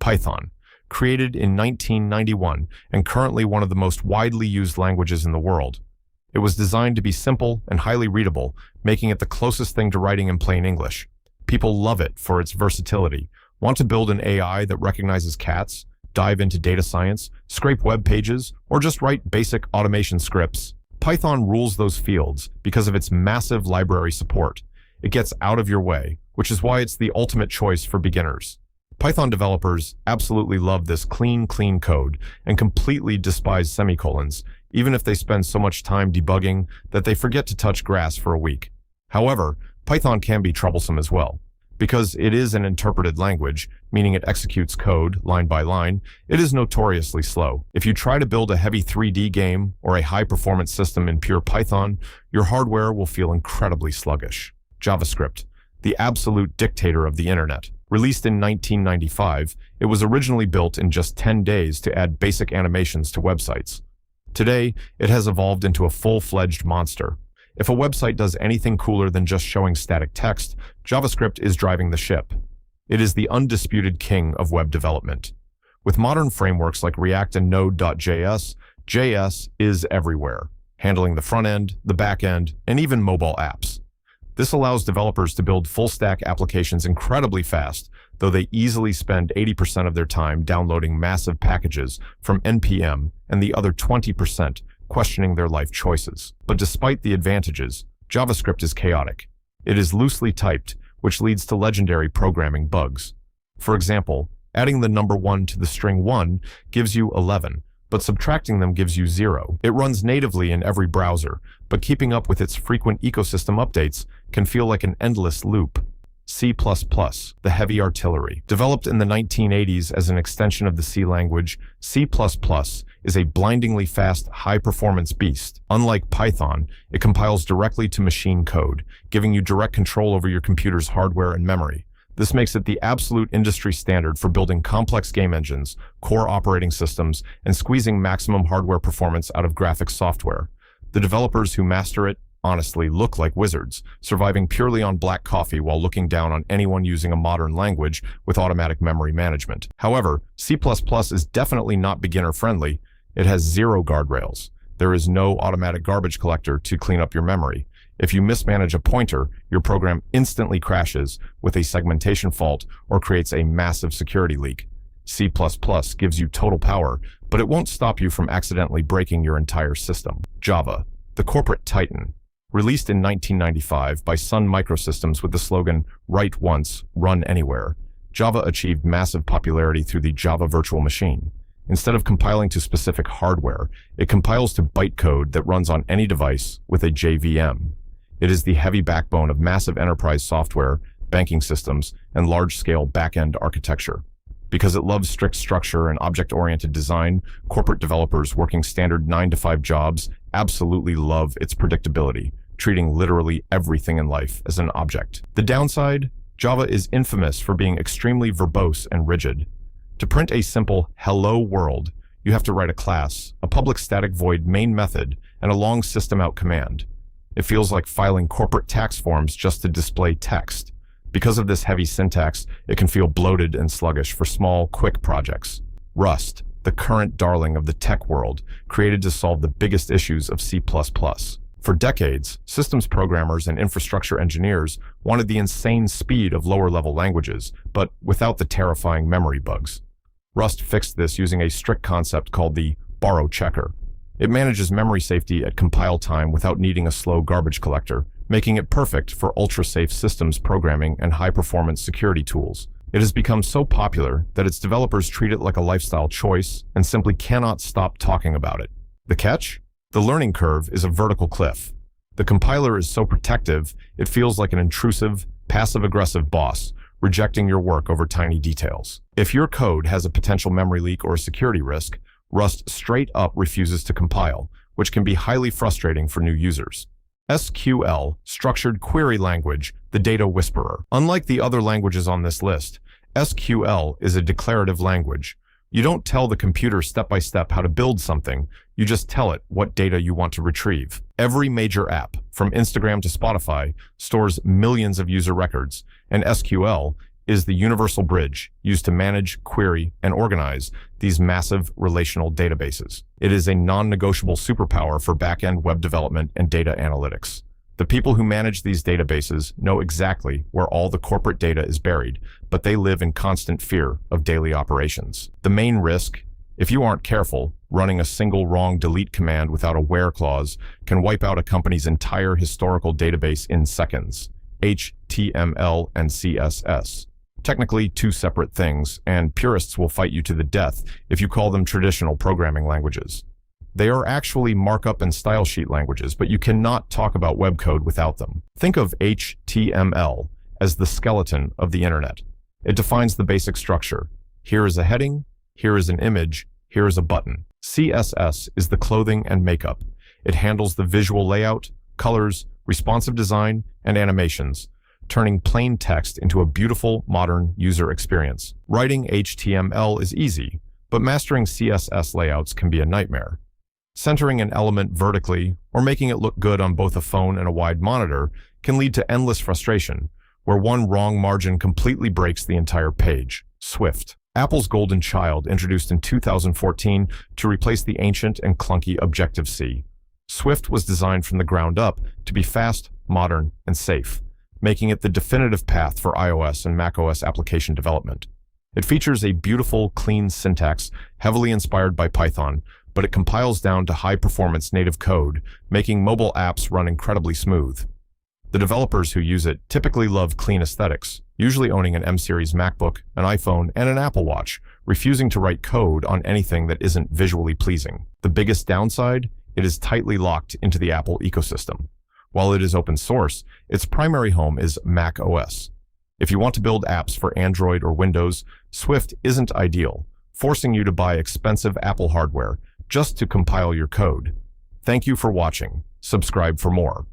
Python, created in 1991 and currently one of the most widely used languages in the world. It was designed to be simple and highly readable, making it the closest thing to writing in plain English. People love it for its versatility. Want to build an AI that recognizes cats, dive into data science, scrape web pages, or just write basic automation scripts? Python rules those fields because of its massive library support. It gets out of your way, which is why it's the ultimate choice for beginners. Python developers absolutely love this clean code and completely despise semicolons, even if they spend so much time debugging that they forget to touch grass for a week. However, Python can be troublesome as well. Because it is an interpreted language, meaning it executes code line by line, it is notoriously slow. If you try to build a heavy 3D game or a high-performance system in pure Python, your hardware will feel incredibly sluggish. JavaScript, the absolute dictator of the internet. Released in 1995, it was originally built in just 10 days to add basic animations to websites. Today, it has evolved into a full-fledged monster. If a website does anything cooler than just showing static text, JavaScript is driving the ship. It is the undisputed king of web development. With modern frameworks like React and Node.js, JS is everywhere, handling the front end, the back end, and even mobile apps. This allows developers to build full-stack applications incredibly fast, though they easily spend 80% of their time downloading massive packages from NPM and the other 20% questioning their life choices. But despite the advantages, JavaScript is chaotic. It is loosely typed, which leads to legendary programming bugs. For example, adding the number 1 to the string 1 gives you 11, but subtracting them gives you 0. It runs natively in every browser, but keeping up with its frequent ecosystem updates can feel like an endless loop. C++, the heavy artillery. Developed in the 1980s as an extension of the C language, C++ is a blindingly fast, high-performance beast. Unlike Python, it compiles directly to machine code, giving you direct control over your computer's hardware and memory. This makes it the absolute industry standard for building complex game engines, core operating systems, and squeezing maximum hardware performance out of graphics software. The developers who master it honestly look like wizards, surviving purely on black coffee while looking down on anyone using a modern language with automatic memory management. However, C++ is definitely not beginner-friendly. It has 0 guardrails. There is no automatic garbage collector to clean up your memory. If you mismanage a pointer, your program instantly crashes with a segmentation fault or creates a massive security leak. C++ gives you total power, but it won't stop you from accidentally breaking your entire system. Java, the corporate titan. Released in 1995 by Sun Microsystems with the slogan, "Write once, run anywhere," Java achieved massive popularity through the Java Virtual Machine. Instead of compiling to specific hardware, it compiles to bytecode that runs on any device with a JVM. It is the heavy backbone of massive enterprise software, banking systems, and large-scale back-end architecture. Because it loves strict structure and object-oriented design, corporate developers working standard 9-to-5 jobs absolutely love its predictability, treating literally everything in life as an object. The downside? Java is infamous for being extremely verbose and rigid. To print a simple hello world, you have to write a class, a public static void main method, and a long system out command. It feels like filing corporate tax forms just to display text. Because of this heavy syntax, it can feel bloated and sluggish for small, quick projects. Rust, the current darling of the tech world, created to solve the biggest issues of C++. For decades, systems programmers and infrastructure engineers wanted the insane speed of lower-level languages, but without the terrifying memory bugs. Rust fixed this using a strict concept called the borrow checker. It manages memory safety at compile time without needing a slow garbage collector, making it perfect for ultra-safe systems programming and high-performance security tools. It has become so popular that its developers treat it like a lifestyle choice and simply cannot stop talking about it. The catch? The learning curve is a vertical cliff. The compiler is so protective, it feels like an intrusive, passive-aggressive boss, rejecting your work over tiny details. If your code has a potential memory leak or a security risk, Rust straight up refuses to compile, which can be highly frustrating for new users. SQL, Structured Query Language, the data whisperer. Unlike the other languages on this list, SQL is a declarative language. You don't tell the computer step-by-step how to build something, you just tell it what data you want to retrieve. Every major app, from Instagram to Spotify, stores millions of user records, and SQL is the universal bridge used to manage, query, and organize these massive relational databases. It is a non-negotiable superpower for back-end web development and data analytics. The people who manage these databases know exactly where all the corporate data is buried, but they live in constant fear of daily operations. The main risk, if you aren't careful, running a single wrong delete command without a where clause can wipe out a company's entire historical database in seconds. HTML and CSS. Technically two separate things, and purists will fight you to the death if you call them traditional programming languages. They are actually markup and style sheet languages, but you cannot talk about web code without them. Think of HTML as the skeleton of the internet. It defines the basic structure. Here is a heading, here is an image, here is a button. CSS is the clothing and makeup. It handles the visual layout, colors, responsive design, and animations, turning plain text into a beautiful, modern user experience. Writing HTML is easy, but mastering CSS layouts can be a nightmare. Centering an element vertically or making it look good on both a phone and a wide monitor can lead to endless frustration, where one wrong margin completely breaks the entire page. Swift. Apple's golden child, introduced in 2014 to replace the ancient and clunky Objective-C. Swift was designed from the ground up to be fast, modern, and safe, making it the definitive path for iOS and macOS application development. It features a beautiful, clean syntax heavily inspired by Python, but it compiles down to high-performance native code, making mobile apps run incredibly smooth. The developers who use it typically love clean aesthetics, usually owning an M-series MacBook, an iPhone, and an Apple Watch, refusing to write code on anything that isn't visually pleasing. The biggest downside? It is tightly locked into the Apple ecosystem. While it is open source, its primary home is Mac OS. If you want to build apps for Android or Windows, Swift isn't ideal, forcing you to buy expensive Apple hardware just to compile your code. Thank you for watching. Subscribe for more.